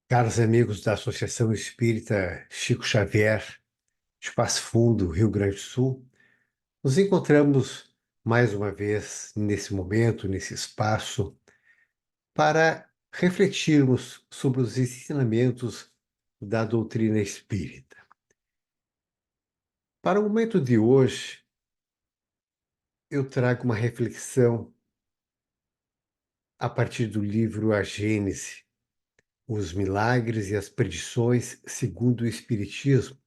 Caros amigos da Associação Espírita Chico Xavier, de Passo Fundo, Rio Grande do Sul, nos encontramos mais uma vez nesse momento, nesse espaço, para refletirmos sobre os ensinamentos da doutrina espírita. Para o momento de hoje, eu trago uma reflexão a partir do livro A Gênese, os milagres e as predições segundo o Espiritismo,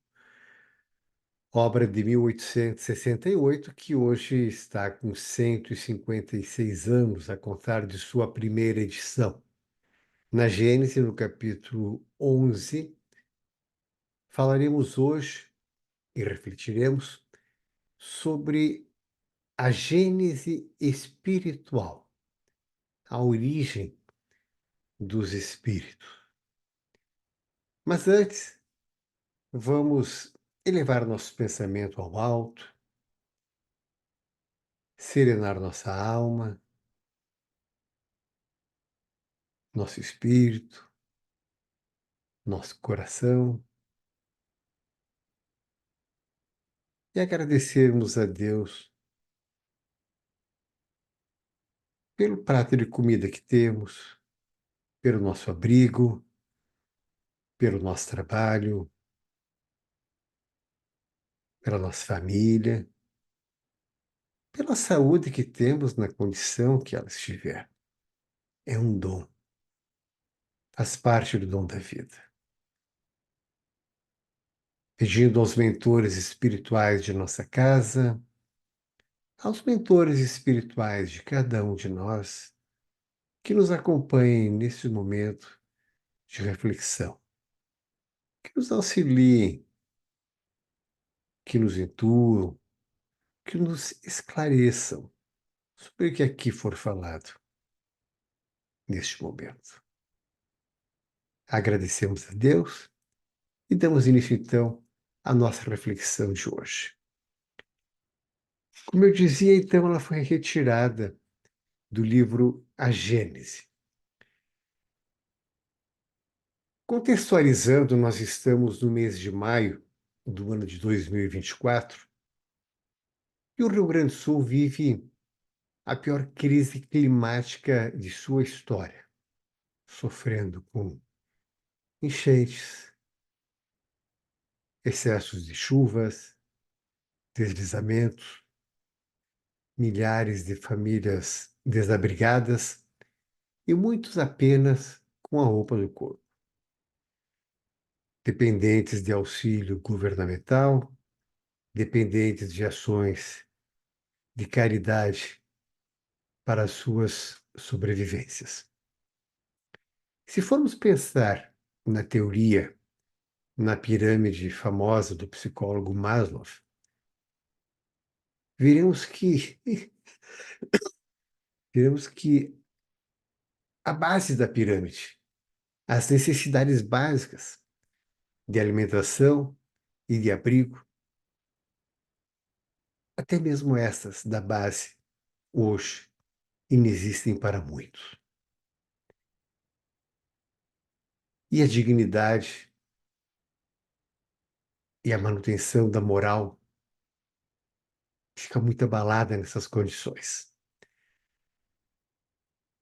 obra de 1868, que hoje está com 156 anos a contar de sua primeira edição. Na Gênese, no capítulo 11, falaremos hoje e refletiremos sobre a gênese espiritual, a origem dos espíritos. Mas antes, vamos elevar nosso pensamento ao alto, serenar nossa alma, nosso espírito, nosso coração e agradecermos a Deus pelo prato de comida que temos, pelo nosso abrigo, pelo nosso trabalho, pela nossa família, pela saúde que temos na condição que ela estiver. É um dom, faz parte do dom da vida. Pedindo aos mentores espirituais de nossa casa, aos mentores espirituais de cada um de nós, que nos acompanhem nesse momento de reflexão, que nos auxiliem, que nos intuam, que nos esclareçam sobre o que aqui for falado neste momento. Agradecemos a Deus e damos início, então, à nossa reflexão de hoje. Como eu dizia, então, ela foi retirada do livro A Gênese. Contextualizando, nós estamos no mês de maio do ano de 2024 e o Rio Grande do Sul vive a pior crise climática de sua história, sofrendo com enchentes, excessos de chuvas, deslizamentos, milhares de famílias desabrigadas e muitos apenas com a roupa do corpo, dependentes de auxílio governamental, dependentes de ações de caridade para as suas sobrevivências. Se formos pensar na teoria, na pirâmide famosa do psicólogo Maslow, veremos que veremos que a base da pirâmide, as necessidades básicas de alimentação e de abrigo, até mesmo essas da base, hoje, inexistem para muitos. E a dignidade e a manutenção da moral fica muito abalada nessas condições.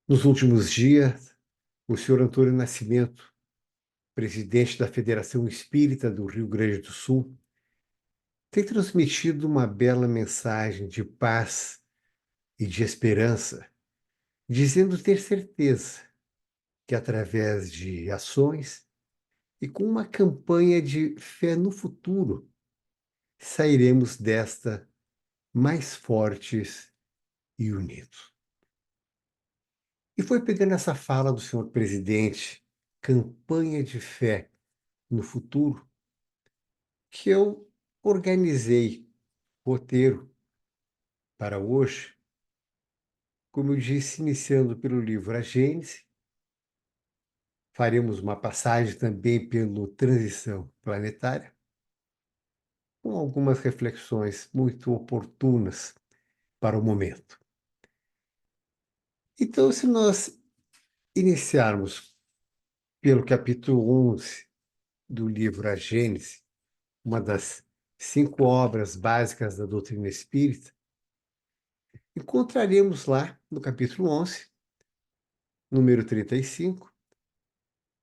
Nos últimos dias, o senhor Antônio Nascimento, presidente da Federação Espírita do Rio Grande do Sul, tem transmitido uma bela mensagem de paz e de esperança, dizendo ter certeza que através de ações e com uma campanha de fé no futuro, sairemos desta mais fortes e unidos. E foi pegando essa fala do senhor presidente, campanha de fé no futuro, que eu organizei roteiro para hoje, como eu disse, iniciando pelo livro A Gênese, faremos uma passagem também pelo Transição Planetária, com algumas reflexões muito oportunas para o momento. Então, se nós iniciarmos pelo capítulo 11 do livro A Gênese, uma das 5 obras básicas da doutrina espírita, encontraremos lá, no capítulo 11, número 35,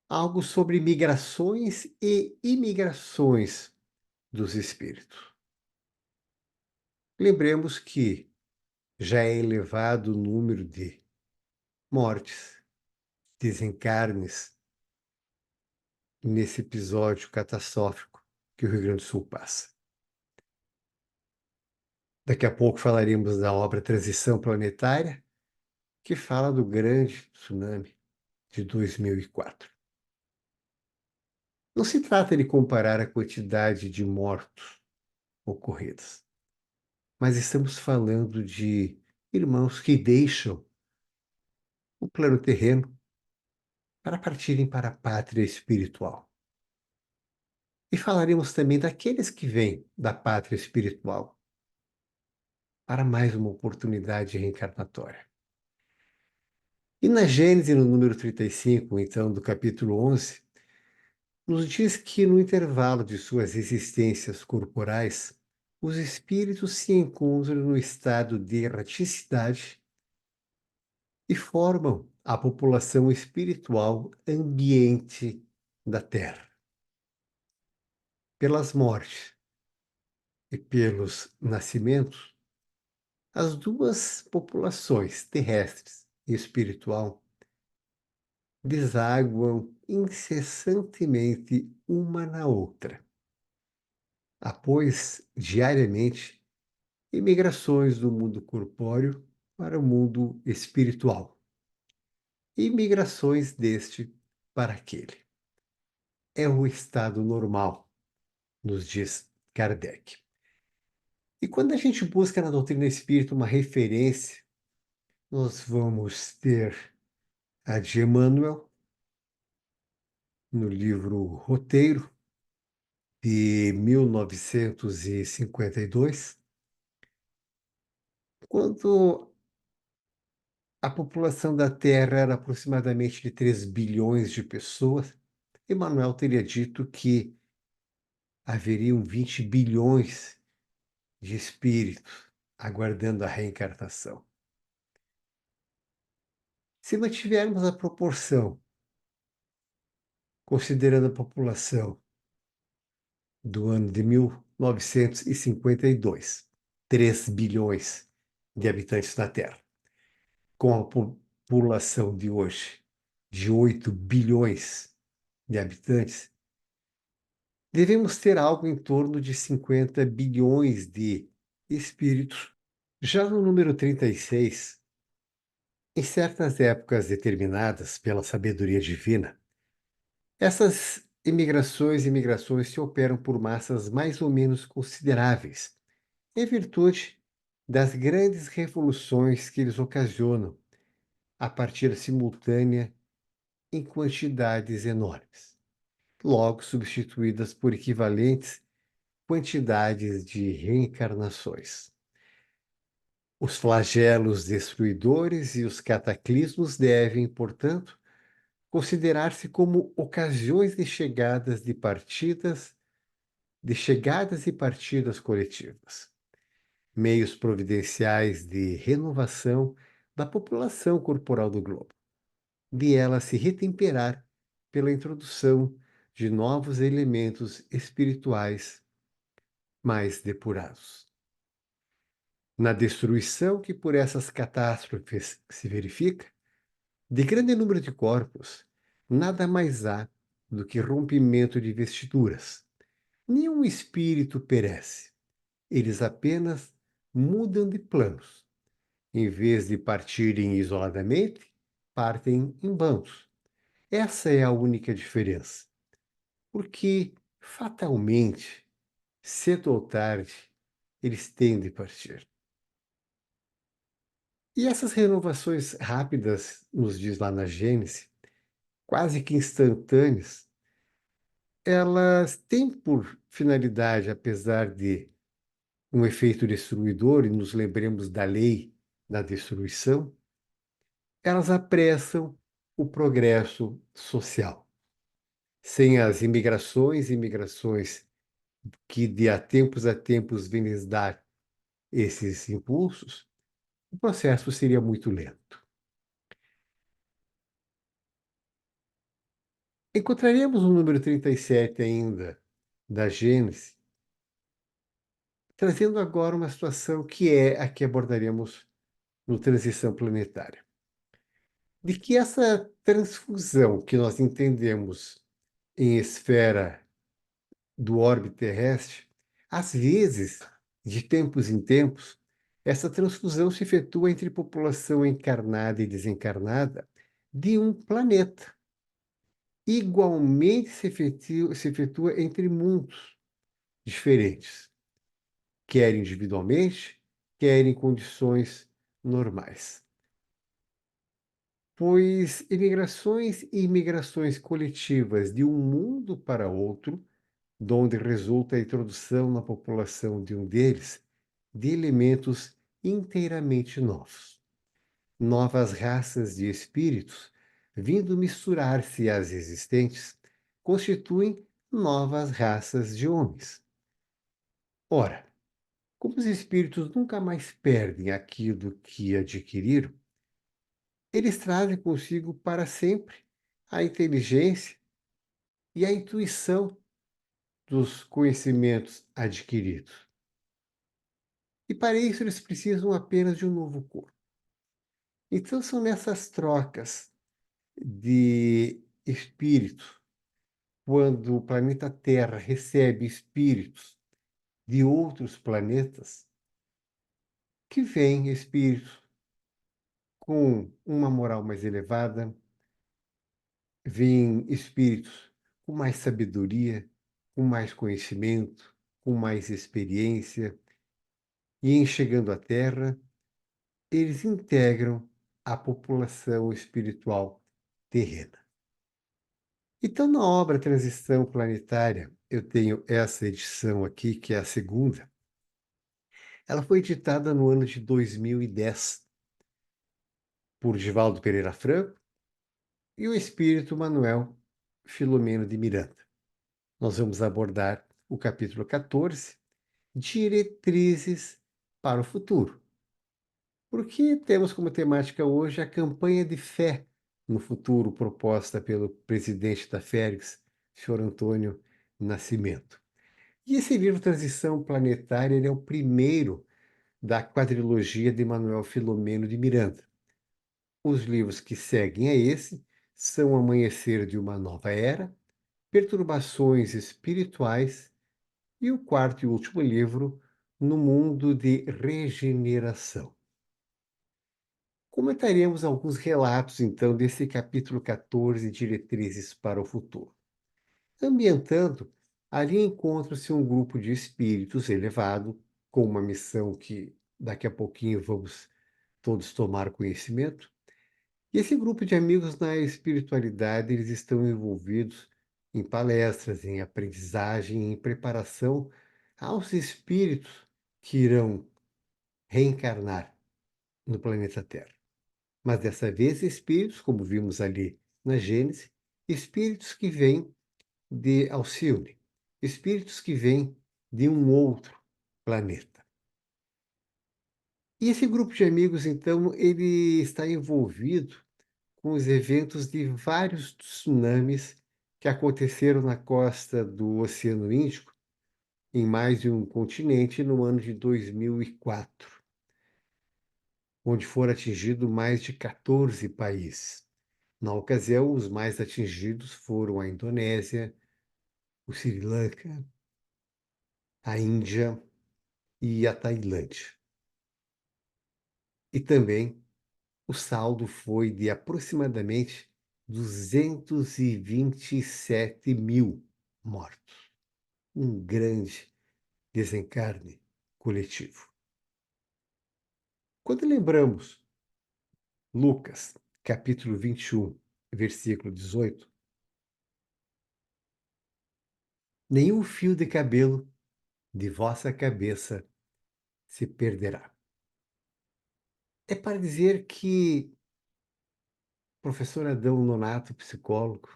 algo sobre migrações e imigrações dos espíritos. Lembremos que já é elevado o número de mortes, desencarnes, nesse episódio catastrófico que o Rio Grande do Sul passa. Daqui a pouco falaremos da obra Transição Planetária, que fala do grande tsunami de 2004. Não se trata de comparar a quantidade de mortos ocorridos, mas estamos falando de irmãos que deixam o plano terreno para partirem para a pátria espiritual. E falaremos também daqueles que vêm da pátria espiritual para mais uma oportunidade reencarnatória. E na Gênese, no número 35, então, do capítulo 11, nos diz que no intervalo de suas existências corporais, os espíritos se encontram no estado de erraticidade e formam a população espiritual ambiente da Terra. Pelas mortes e pelos nascimentos, as duas populações, terrestres e espiritual, desaguam incessantemente uma na outra, após diariamente imigrações do mundo corpóreo para o mundo espiritual e migrações deste para aquele. É o estado normal, nos diz Kardec. E quando a gente busca na doutrina espírita uma referência, nós vamos ter a de Emmanuel, no livro Roteiro, de 1952, quando a população da Terra era aproximadamente de 3 bilhões de pessoas, Emmanuel teria dito que haveriam 20 bilhões de espíritos aguardando a reencarnação. Se mantivermos a proporção, considerando a população do ano de 1952, 3 bilhões de habitantes na Terra, com a população de hoje, de 8 bilhões de habitantes, devemos ter algo em torno de 50 bilhões de espíritos. Já no número 36, em certas épocas determinadas pela sabedoria divina, essas imigrações e migrações se operam por massas mais ou menos consideráveis, em virtude das grandes revoluções que eles ocasionam a partida simultânea em quantidades enormes, logo substituídas por equivalentes quantidades de reencarnações. Os flagelos destruidores e os cataclismos devem, portanto, considerar-se como ocasiões de chegadas e partidas coletivas, meios providenciais de renovação da população corporal do globo, de ela se retemperar pela introdução de novos elementos espirituais mais depurados. Na destruição que por essas catástrofes se verifica, de grande número de corpos, nada mais há do que rompimento de vestiduras. Nenhum espírito perece. Eles apenas mudam de planos. Em vez de partirem isoladamente, partem em bandos. Essa é a única diferença. Porque, fatalmente, cedo ou tarde, eles têm de partir. E essas renovações rápidas, nos diz lá na Gênese, quase que instantâneas, elas têm por finalidade, apesar de um efeito destruidor, e nos lembremos da lei da destruição, elas apressam o progresso social. sem as imigrações e migrações que de há tempos a tempos vêm lhes dar esses impulsos, o processo seria muito lento. Encontraremos o número 37 ainda da Gênesis, trazendo agora uma situação que é a que abordaremos no Transição Planetária. De que essa transfusão que nós entendemos em esfera do orbe terrestre, às vezes, de tempos em tempos, essa transfusão se efetua entre população encarnada e desencarnada de um planeta. Igualmente se efetua entre mundos diferentes, quer individualmente, quer em condições normais. Pois imigrações e imigrações coletivas de um mundo para outro, donde resulta a introdução na população de um deles de elementos inteiramente novos. Novas raças de espíritos, vindo misturar-se às existentes, constituem novas raças de homens. Ora, como os espíritos nunca mais perdem aquilo que adquiriram, eles trazem consigo para sempre a inteligência e a intuição dos conhecimentos adquiridos. E para isso eles precisam apenas de um novo corpo. Então são nessas trocas de espírito, quando o planeta Terra recebe espíritos de outros planetas, que vêm espíritos com uma moral mais elevada, vêm espíritos com mais sabedoria, com mais conhecimento, com mais experiência, e em chegando à Terra, eles integram a população espiritual terrena. Então, na obra Transição Planetária, eu tenho essa edição aqui, que é a segunda. Ela foi editada no ano de 2010 por Divaldo Pereira Franco e o espírito Manuel Filomeno de Miranda. Nós vamos abordar o capítulo 14, Diretrizes para o Futuro, porque temos como temática hoje a campanha de fé no futuro proposta pelo presidente da Férix, senhor Antônio Nascimento. E esse livro Transição Planetária ele é o primeiro da quadrilogia de Manuel Filomeno de Miranda. Os livros que seguem a esse são Amanhecer de uma Nova Era, Perturbações Espirituais e o quarto e último livro, No Mundo de Regeneração. Comentaremos alguns relatos, então, desse capítulo 14, Diretrizes para o Futuro. Ambientando, ali encontra-se um grupo de espíritos elevado, com uma missão que daqui a pouquinho vamos todos tomar conhecimento. E esse grupo de amigos na espiritualidade, eles estão envolvidos em palestras, em aprendizagem, em preparação aos espíritos que irão reencarnar no planeta Terra. Mas dessa vez espíritos, como vimos ali na Gênesis, espíritos que vêm de Alcione, espíritos que vêm de um outro planeta. E esse grupo de amigos, então, ele está envolvido com os eventos de vários tsunamis que aconteceram na costa do Oceano Índico, em mais de um continente, no ano de 2004, onde foram atingidos mais de 14 países. Na ocasião, os mais atingidos foram a Indonésia, o Sri Lanka, a Índia e a Tailândia. E também o saldo foi de aproximadamente 227 mil mortos. Um grande desencarne coletivo. Quando lembramos Lucas, capítulo 21, versículo 18, nenhum fio de cabelo de vossa cabeça se perderá. É para dizer que o professor Adão Nonato, psicólogo,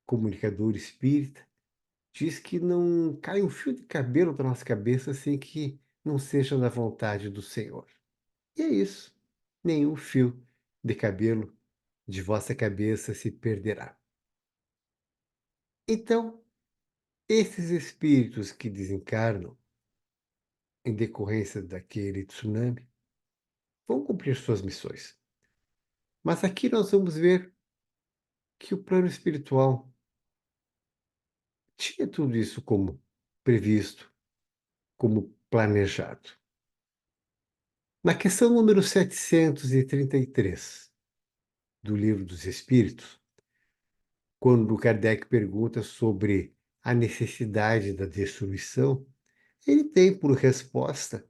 comunicador espírita, diz que não cai um fio de cabelo da nossa cabeça sem que não seja da vontade do Senhor. E é isso. Nenhum fio de cabelo de vossa cabeça se perderá. Então, esses espíritos que desencarnam em decorrência daquele tsunami vão cumprir suas missões. Mas aqui nós vamos ver que o plano espiritual tinha tudo isso como previsto, como planejado. Na questão número 733 do Livro dos Espíritos, quando Kardec pergunta sobre a necessidade da destruição, ele tem por resposta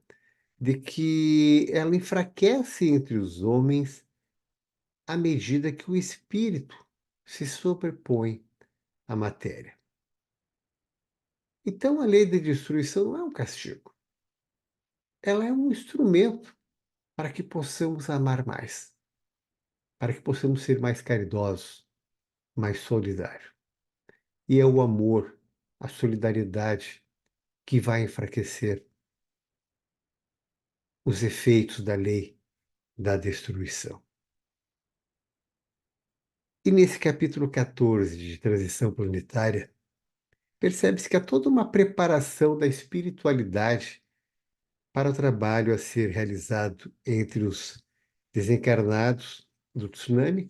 de que ela enfraquece entre os homens à medida que o espírito se sobrepõe à matéria. Então, a lei da destruição não é um castigo, ela é um instrumento para que possamos amar mais, para que possamos ser mais caridosos, mais solidários. E é o amor, a solidariedade que vai enfraquecer os efeitos da lei da destruição. E nesse capítulo 14 de Transição Planetária, percebe-se que há toda uma preparação da espiritualidade para o trabalho a ser realizado entre os desencarnados do tsunami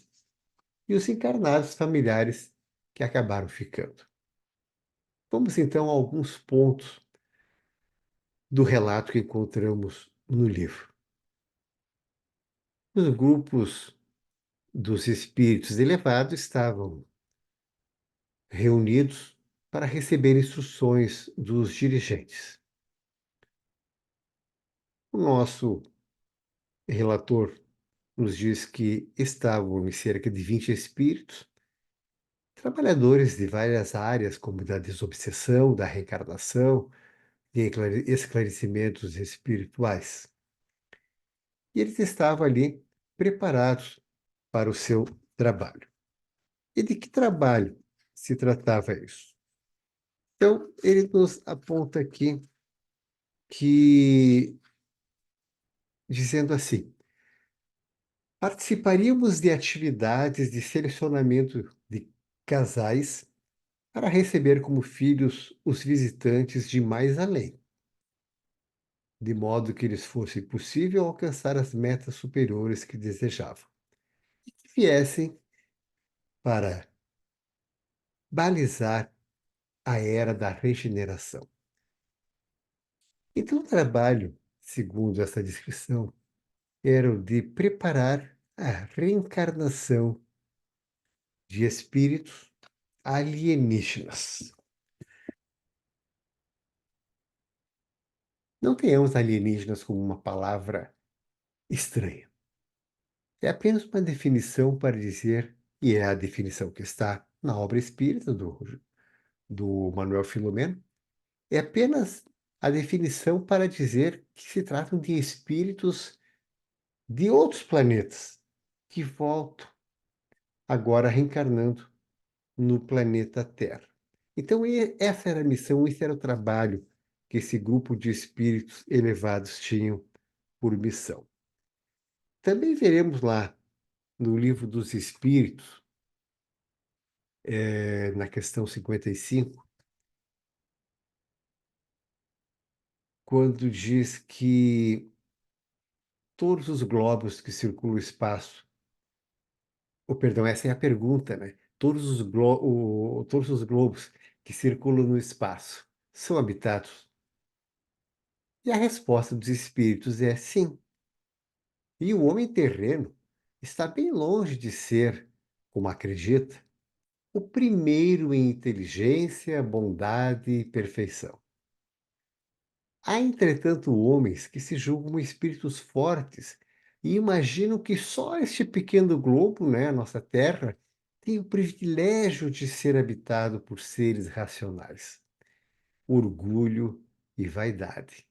e os encarnados familiares que acabaram ficando. Vamos então a alguns pontos do relato que encontramos no livro. Os grupos dos espíritos elevados estavam reunidos para receber instruções dos dirigentes. O nosso relator nos diz que estavam em cerca de 20 espíritos, trabalhadores de várias áreas, como da desobsessão, da reencarnação e esclarecimentos espirituais. E eles estavam ali preparados para o seu trabalho. E de que trabalho se tratava isso? Então, ele nos aponta aqui que, dizendo assim, participaríamos de atividades de selecionamento de casais para receber como filhos os visitantes de mais além, de modo que lhes fosse possível alcançar as metas superiores que desejavam, e que viessem para balizar a era da regeneração. Então, o trabalho, segundo essa descrição, era o de preparar a reencarnação de espíritos alienígenas. Não tenhamos alienígenas como uma palavra estranha. É apenas uma definição para dizer, e é a definição que está na obra espírita do Manuel Filomeno, é apenas a definição para dizer que se tratam de espíritos de outros planetas que voltam agora reencarnando no planeta Terra. Então, essa era a missão, esse era o trabalho que esse grupo de espíritos elevados tinham por missão. Também veremos lá no Livro dos Espíritos, na questão 55, quando diz que todos os globos que circulam o espaço, ou perdão, essa é a pergunta, né? Todos os globos que circulam no espaço são habitados? E a resposta dos espíritos é sim. E o homem terreno está bem longe de ser, como acredita, o primeiro em inteligência, bondade e perfeição. Há, entretanto, homens que se julgam espíritos fortes e imaginam que só este pequeno globo, né, a nossa Terra, tem o privilégio de ser habitado por seres racionais. Orgulho e vaidade.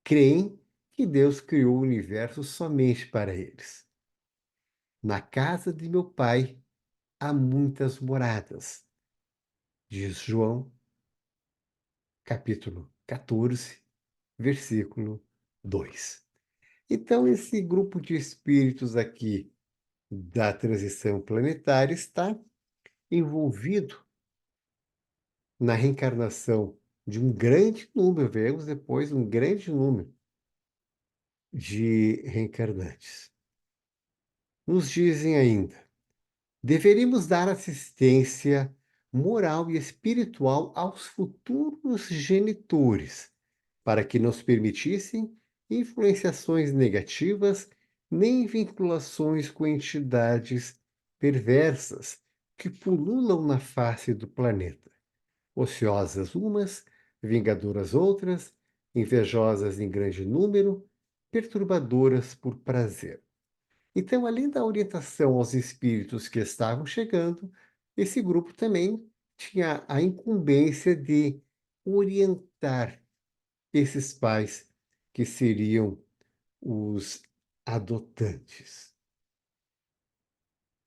Creem que Deus criou o universo somente para eles. Na casa de meu pai há muitas moradas. diz João, capítulo 14, versículo 2. Então, esse grupo de espíritos aqui da transição planetária está envolvido na reencarnação de um grande número, veremos depois um grande número de reencarnantes. Nos dizem ainda: deveríamos dar assistência moral e espiritual aos futuros genitores, para que não se permitissem influenciações negativas nem vinculações com entidades perversas que pululam na face do planeta, ociosas umas, vingadoras outras, invejosas em grande número, perturbadoras por prazer. Então, além da orientação aos espíritos que estavam chegando, esse grupo também tinha a incumbência de orientar esses pais que seriam os adotantes.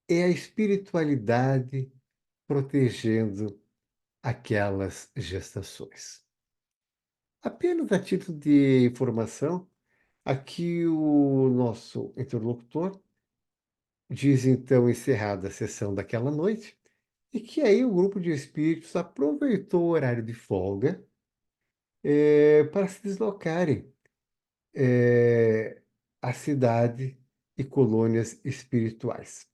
É a espiritualidade protegendo aquelas gestações. Apenas a título de informação, aqui o nosso interlocutor diz então encerrada a sessão daquela noite, e que aí o grupo de espíritos aproveitou o horário de folga para se deslocarem à cidade e colônias espirituais.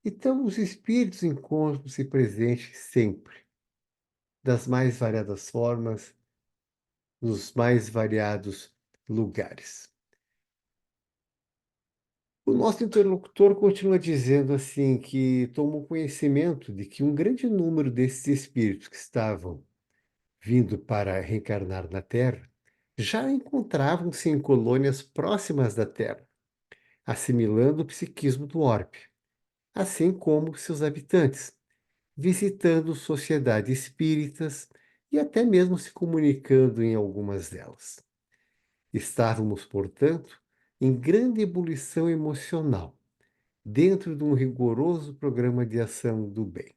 Então, os espíritos encontram-se presentes sempre, das mais variadas formas, nos mais variados lugares. O nosso interlocutor continua dizendo assim que tomou conhecimento de que um grande número desses espíritos que estavam vindo para reencarnar na Terra já encontravam-se em colônias próximas da Terra, assimilando o psiquismo do orbe, assim como seus habitantes, visitando sociedades espíritas e até mesmo se comunicando em algumas delas. Estávamos, portanto, em grande ebulição emocional, dentro de um rigoroso programa de ação do bem.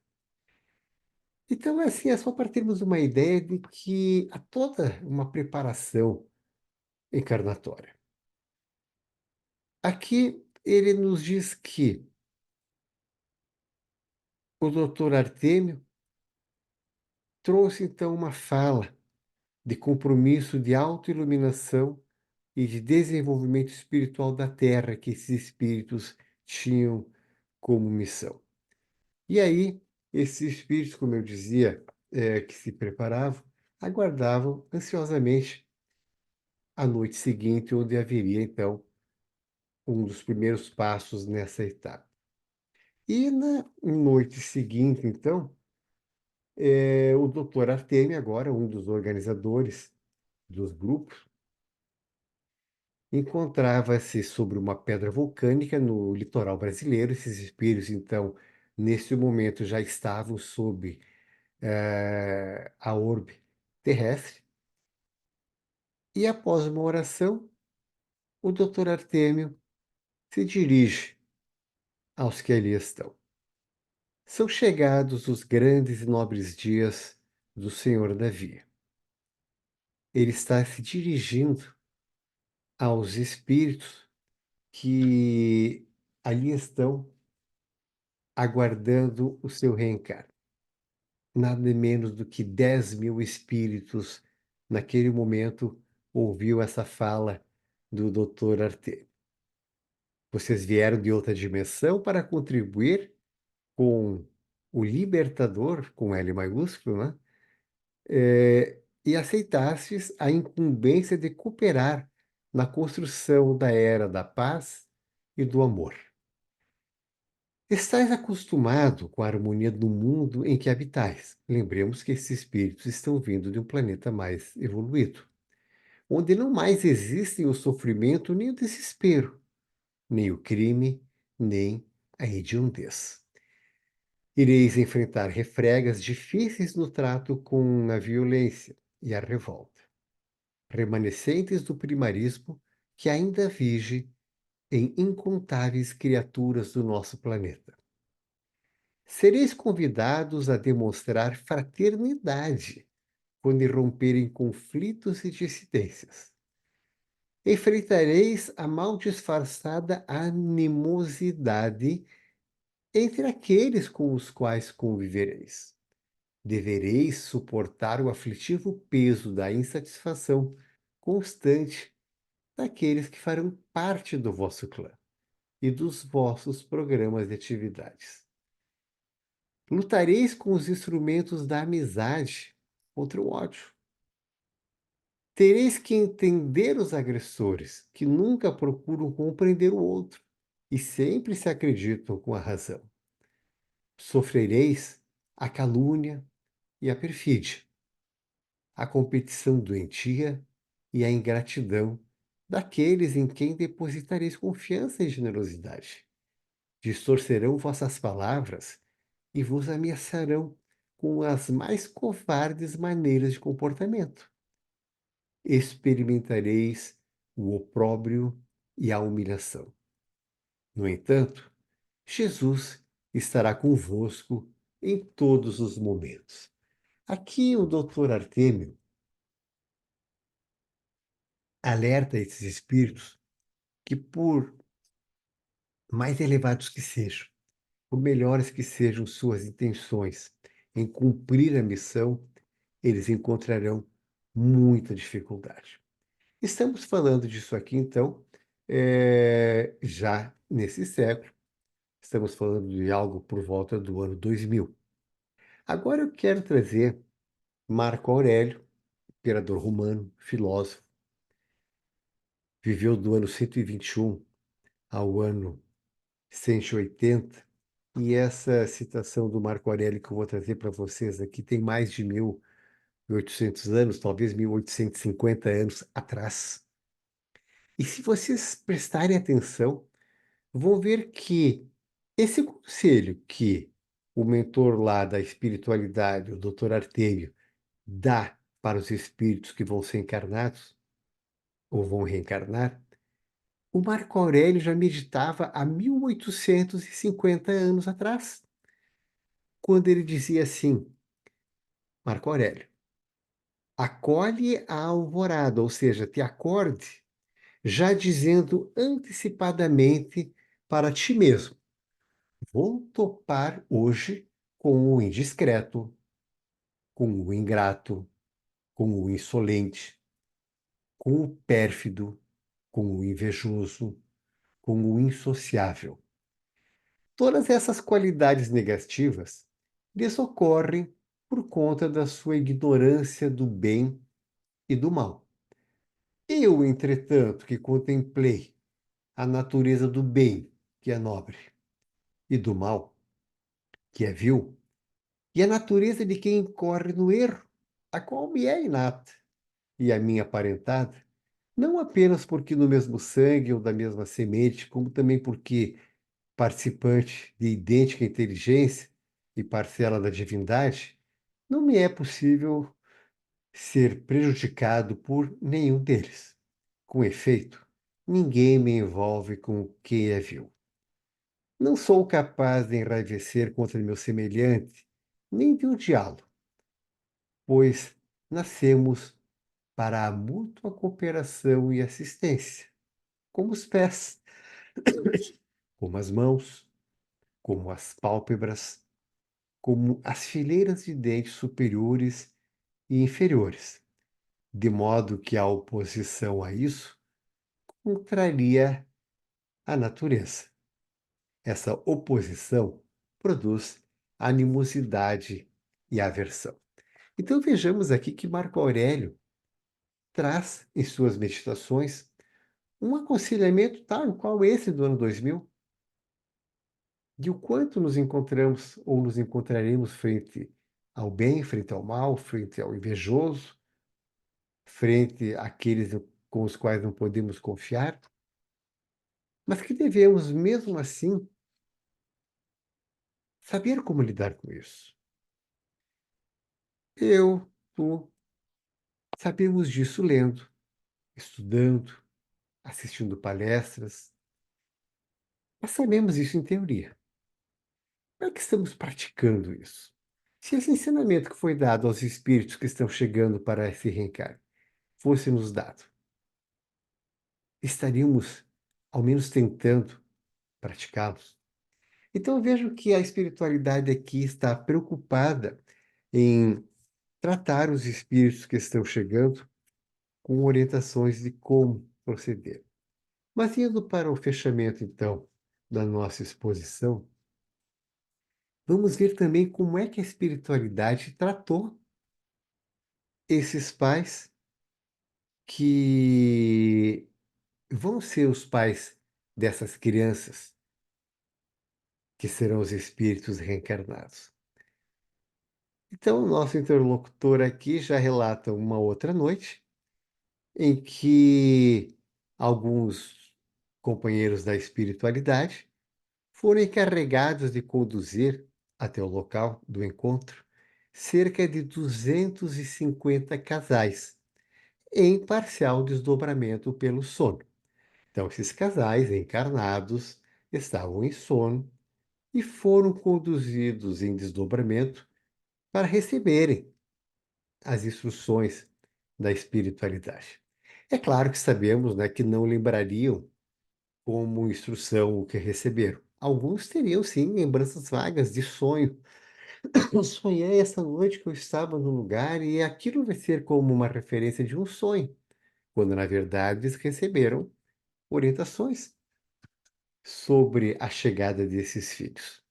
Então, assim, é só para termos uma ideia de que há toda uma preparação encarnatória. Aqui ele nos diz que o doutor Artêmio trouxe então uma fala de compromisso de autoiluminação e de desenvolvimento espiritual da Terra que esses espíritos tinham como missão. E aí, esses espíritos, como eu dizia, que se preparavam, aguardavam ansiosamente a noite seguinte, onde haveria então um dos primeiros passos nessa etapa. E na noite seguinte, então, o doutor Artemio, agora um dos organizadores dos grupos, encontrava-se sobre uma pedra vulcânica no litoral brasileiro. Esses espíritos, então, nesse momento já estavam sob a orbe terrestre. E após uma oração, o doutor Artemio se dirige aos que ali estão. São chegados os grandes e nobres dias do Senhor da Via. Ele está se dirigindo aos espíritos que ali estão aguardando o seu reencarno. Nada menos do que 10.000 espíritos, naquele momento, ouviu essa fala do Dr. Artemio. Vocês vieram de outra dimensão para contribuir com o libertador, com L maiúsculo, né? E aceitastes a incumbência de cooperar na construção da era da paz e do amor. Estais acostumado com a harmonia do mundo em que habitais. Lembremos que esses espíritos estão vindo de um planeta mais evoluído, onde não mais existem o sofrimento nem o desespero, nem o crime, nem a hediondez. Ireis enfrentar refregas difíceis no trato com a violência e a revolta, remanescentes do primarismo que ainda vige em incontáveis criaturas do nosso planeta. Sereis convidados a demonstrar fraternidade quando irromperem conflitos e dissidências. Enfrentareis a mal disfarçada animosidade entre aqueles com os quais convivereis. Devereis suportar o aflitivo peso da insatisfação constante daqueles que farão parte do vosso clã e dos vossos programas de atividades. Lutareis com os instrumentos da amizade contra o ódio. Tereis que entender os agressores, que nunca procuram compreender o outro e sempre se acreditam com a razão. Sofrereis a calúnia e a perfídia, a competição doentia e a ingratidão daqueles em quem depositareis confiança e generosidade. Distorcerão vossas palavras e vos ameaçarão com as mais covardes maneiras de comportamento. Experimentareis o opróbrio e a humilhação. No entanto, Jesus estará convosco em todos os momentos. Aqui o Dr. Artêmio alerta esses espíritos que, por mais elevados que sejam, por melhores que sejam suas intenções em cumprir a missão, eles encontrarão muita dificuldade. Estamos falando disso aqui, então, já nesse século, estamos falando de algo por volta do ano 2000. Agora eu quero trazer Marco Aurélio, imperador romano, filósofo, viveu do ano 121 ao ano 180, e essa citação do Marco Aurélio que eu vou trazer para vocês aqui tem mais de 1.800 anos, talvez 1.850 anos atrás. E se vocês prestarem atenção, vão ver que esse conselho que o mentor lá da espiritualidade, o Dr. Artêmio, dá para os espíritos que vão ser encarnados ou vão reencarnar, o Marco Aurélio já meditava há 1.850 anos atrás, quando ele dizia assim, Marco Aurélio, acolhe a alvorada, ou seja, te acorde, já dizendo antecipadamente para ti mesmo, vou topar hoje com o indiscreto, com o ingrato, com o insolente, com o pérfido, com o invejoso, com o insociável. Todas essas qualidades negativas lhes ocorrem por conta da sua ignorância do bem e do mal. Eu, entretanto, que contemplei a natureza do bem, que é nobre, e do mal, que é vil, e a natureza de quem incorre no erro, a qual me é inata, e a minha aparentada, não apenas porque no mesmo sangue ou da mesma semente, como também porque participante de idêntica inteligência e parcela da divindade, não me é possível ser prejudicado por nenhum deles. Com efeito, ninguém me envolve com quem é vil. Não sou capaz de enraivecer contra meu semelhante, nem de odiá-lo, pois nascemos para a mútua cooperação e assistência, como os pés, como as mãos, como as pálpebras, como as fileiras de dentes superiores e inferiores, de modo que a oposição a isso contraria a natureza. Essa oposição produz animosidade e aversão. Então vejamos aqui que Marco Aurélio traz em suas meditações um aconselhamento tal qual esse do ano 2000, de o quanto nos encontramos ou nos encontraremos frente ao bem, frente ao mal, frente ao invejoso, frente àqueles com os quais não podemos confiar, mas que devemos, mesmo assim, saber como lidar com isso. Eu, tu, sabemos disso lendo, estudando, assistindo palestras, mas sabemos isso em teoria. Como é que estamos praticando isso? Se esse ensinamento que foi dado aos espíritos que estão chegando para esse reencarne fosse nos dado, estaríamos, ao menos, tentando praticá-los? Então, eu vejo que a espiritualidade aqui está preocupada em tratar os espíritos que estão chegando com orientações de como proceder. Mas indo para o fechamento, então, da nossa exposição, vamos ver também como é que a espiritualidade tratou esses pais que vão ser os pais dessas crianças, que serão os espíritos reencarnados. Então, o nosso interlocutor aqui já relata uma outra noite em que alguns companheiros da espiritualidade foram encarregados de conduzir até o local do encontro cerca de 250 casais, em parcial desdobramento pelo sono. Então, esses casais encarnados estavam em sono e foram conduzidos em desdobramento para receberem as instruções da espiritualidade. É claro que sabemos, né, que não lembrariam como instrução o que receberam. Alguns teriam, sim, lembranças vagas de sonho. Eu sonhei essa noite que eu estava no lugar e aquilo vai ser como uma referência de um sonho, quando na verdade eles receberam orientações sobre a chegada desses filhos.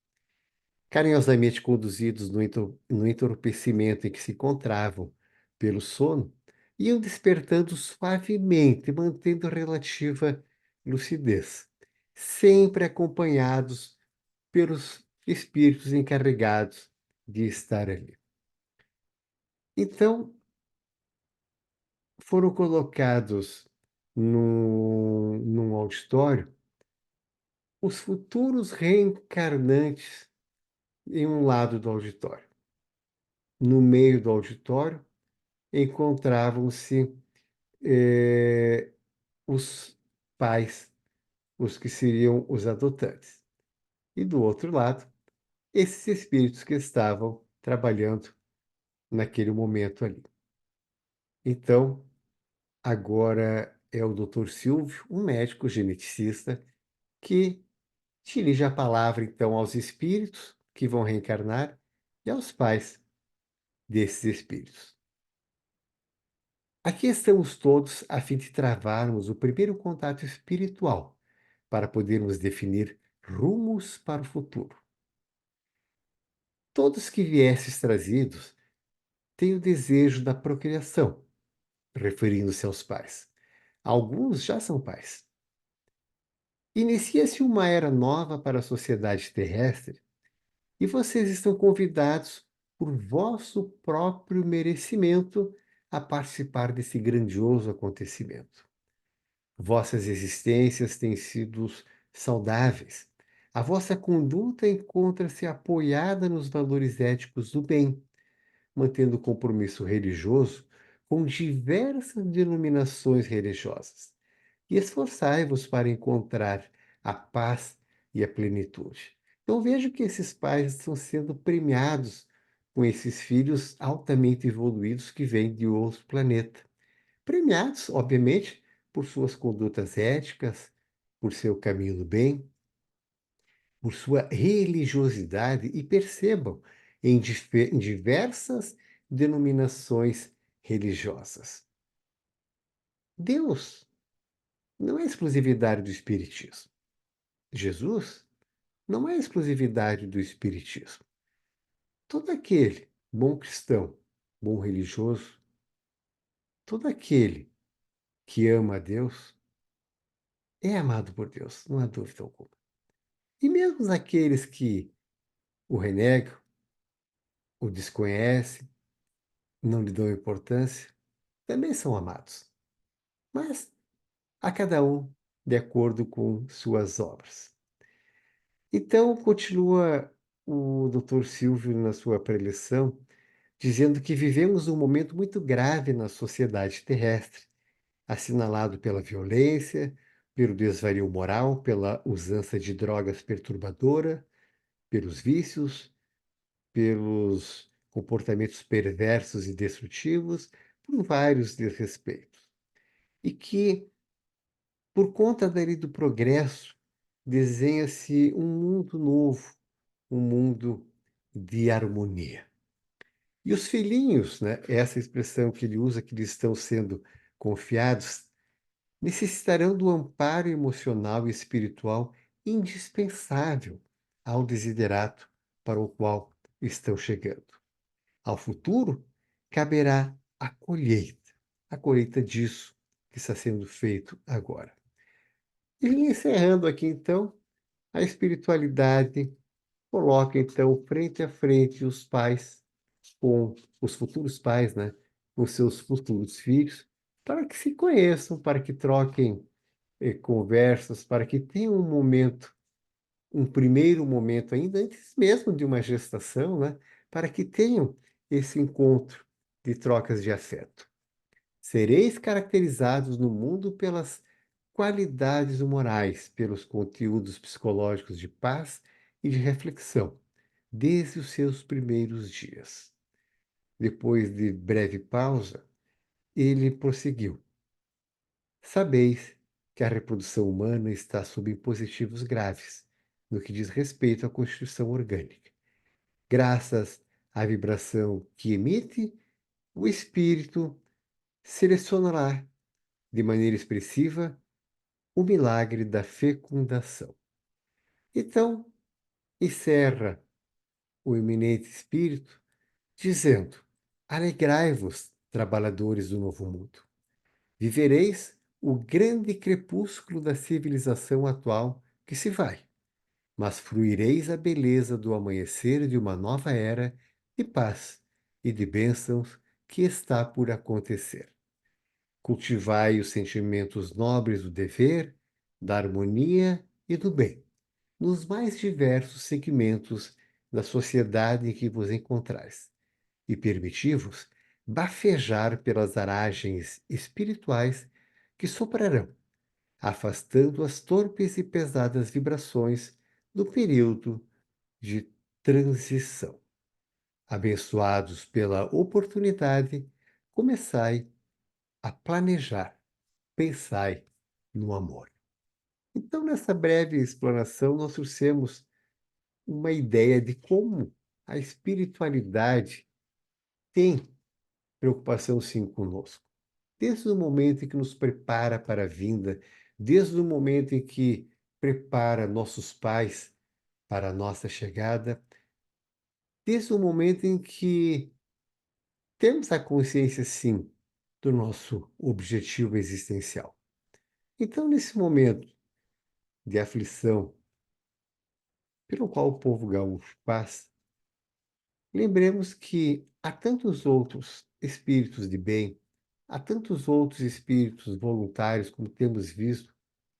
Carinhosamente conduzidos no entorpecimento em que se encontravam pelo sono, iam despertando suavemente, mantendo relativa lucidez, sempre acompanhados pelos espíritos encarregados de estar ali. Então, foram colocados num auditório os futuros reencarnantes em um lado do auditório. No meio do auditório encontravam-se os pais, os que seriam os adotantes. E do outro lado, esses espíritos que estavam trabalhando naquele momento ali. Então, agora é o Dr. Silvio, um médico geneticista, que dirige a palavra então aos espíritos que vão reencarnar e aos pais desses espíritos. Aqui estamos todos a fim de travarmos o primeiro contato espiritual para podermos definir rumos para o futuro. Todos que viesses trazidos têm o desejo da procriação, referindo-se aos pais. Alguns já são pais. Inicia-se uma era nova para a sociedade terrestre e vocês estão convidados por vosso próprio merecimento a participar desse grandioso acontecimento. Vossas existências têm sido saudáveis. A vossa conduta encontra-se apoiada nos valores éticos do bem, mantendo compromisso religioso com diversas denominações religiosas. E esforçai-vos para encontrar a paz e a plenitude. Então vejo que esses pais estão sendo premiados com esses filhos altamente evoluídos que vêm de outro planeta. Premiados, obviamente, por suas condutas éticas, por seu caminho do bem, por sua religiosidade e percebam, em diversas denominações religiosas. Deus não é exclusividade do Espiritismo. Jesus não é exclusividade do Espiritismo. Todo aquele bom cristão, bom religioso, todo aquele que ama a Deus, é amado por Deus, não há dúvida alguma. E mesmo aqueles que o renegam, o desconhecem, não lhe dão importância, também são amados. Mas a cada um de acordo com suas obras. Então, continua o Dr. Silvio na sua preleção, dizendo que vivemos um momento muito grave na sociedade terrestre, assinalado pela violência, pelo desvario moral, pela usança de drogas perturbadora, pelos vícios, pelos comportamentos perversos e destrutivos, por vários desrespeitos. E que, por conta dali do progresso, desenha-se um mundo novo, um mundo de harmonia. E os filhinhos, né, essa expressão que ele usa, que eles estão sendo confiados, necessitarão do amparo emocional e espiritual indispensável ao desiderato para o qual estão chegando. Ao futuro, caberá a colheita disso que está sendo feito agora. E encerrando aqui, então, a espiritualidade coloca, então, frente a frente os pais com os futuros pais, né, com seus futuros filhos, para que se conheçam, para que troquem conversas, para que tenham um momento, um primeiro momento ainda antes mesmo de uma gestação, né, para que tenham esse encontro de trocas de afeto. Sereis caracterizados no mundo pelas qualidades morais, pelos conteúdos psicológicos de paz e de reflexão, desde os seus primeiros dias. Depois de breve pausa, ele prosseguiu: Sabeis que a reprodução humana está sob impositivos graves, no que diz respeito à constituição orgânica. Graças à vibração que emite, o espírito selecionará de maneira expressiva o milagre da fecundação. Então, encerra o eminente espírito dizendo: Alegrai-vos, trabalhadores do novo mundo. Vivereis o grande crepúsculo da civilização atual que se vai, mas fruireis a beleza do amanhecer de uma nova era de paz e de bênçãos que está por acontecer. Cultivai os sentimentos nobres do dever, da harmonia e do bem, nos mais diversos segmentos da sociedade em que vos encontrais, e permiti-vos bafejar pelas aragens espirituais que soprarão, afastando as torpes e pesadas vibrações do período de transição. Abençoados pela oportunidade, começai a planejar, pensai no amor. Então, nessa breve explanação, nós trouxemos uma ideia de como a espiritualidade tem preocupação sim conosco. Desde o momento em que nos prepara para a vinda, desde o momento em que prepara nossos pais para a nossa chegada, desde o momento em que temos a consciência, sim, do nosso objetivo existencial. Então, nesse momento de aflição pelo qual o povo gaúcho passa, lembremos que há tantos outros espíritos de bem, há tantos outros espíritos voluntários, como temos visto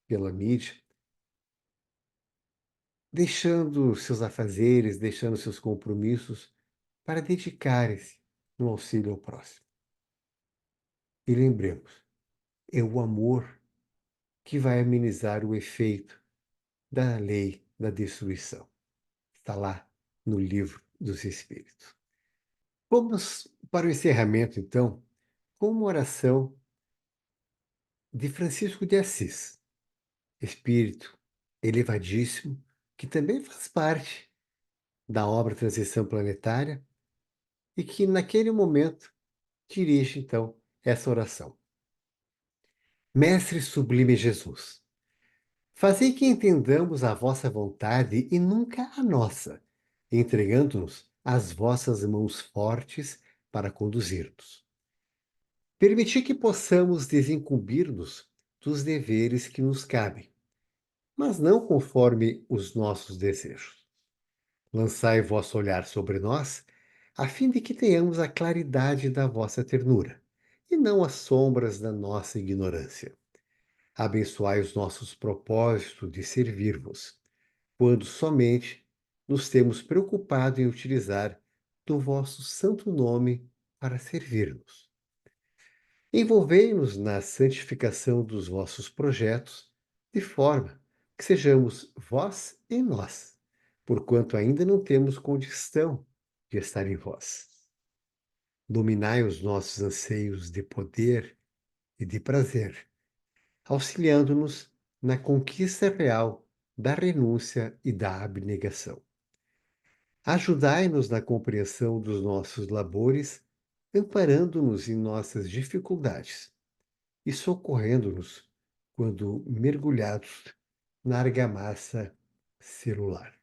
pela mídia, deixando seus afazeres, deixando seus compromissos para dedicarem-se no auxílio ao próximo. E lembremos, é o amor que vai amenizar o efeito da lei da destruição. Está lá no livro dos Espíritos. Vamos para o encerramento, então, com uma oração de Francisco de Assis, espírito elevadíssimo, que também faz parte da obra Transição Planetária e que, naquele momento, dirige, então, essa oração. Mestre sublime Jesus, fazei que entendamos a vossa vontade e nunca a nossa, entregando-nos às vossas mãos fortes para conduzir-nos. Permiti que possamos desincumbir-nos dos deveres que nos cabem, mas não conforme os nossos desejos. Lançai vosso olhar sobre nós, a fim de que tenhamos a claridade da vossa ternura, e não as sombras da nossa ignorância. Abençoai os nossos propósitos de servir-vos, quando somente nos temos preocupado em utilizar do vosso santo nome para servir-nos. Envolvei-nos na santificação dos vossos projetos, de forma que sejamos vós e nós, porquanto ainda não temos condição de estar em vós. Dominai os nossos anseios de poder e de prazer, auxiliando-nos na conquista real da renúncia e da abnegação. Ajudai-nos na compreensão dos nossos labores, amparando-nos em nossas dificuldades e socorrendo-nos quando mergulhados na argamassa celular.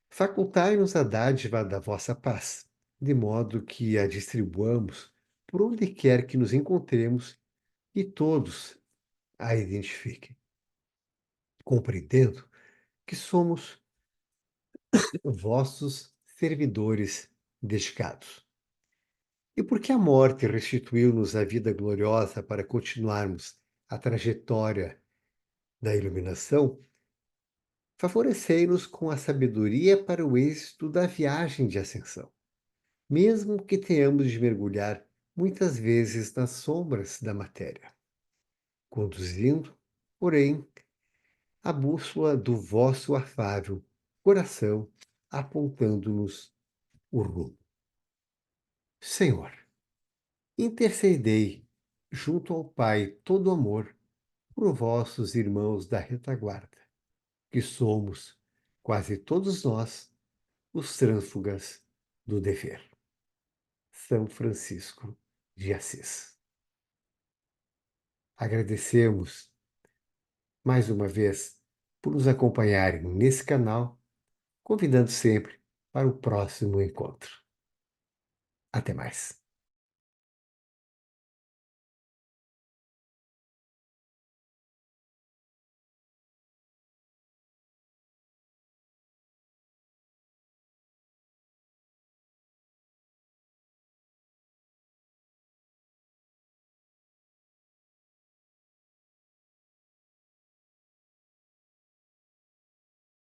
Facultai-nos a dádiva da vossa paz, de modo que a distribuamos por onde quer que nos encontremos e todos a identifiquem, compreendendo que somos vossos servidores dedicados. E porque a morte restituiu-nos a vida gloriosa para continuarmos a trajetória da iluminação, favorecei-nos com a sabedoria para o êxito da viagem de ascensão, mesmo que tenhamos de mergulhar muitas vezes nas sombras da matéria, conduzindo, porém, a bússola do vosso afável coração, apontando-nos o rumo. Senhor, intercedei junto ao Pai todo amor por vossos irmãos da retaguarda, que somos, quase todos nós, os trânsfugas do dever. São Francisco de Assis. Agradecemos mais uma vez por nos acompanharem nesse canal, convidando sempre para o próximo encontro. Até mais.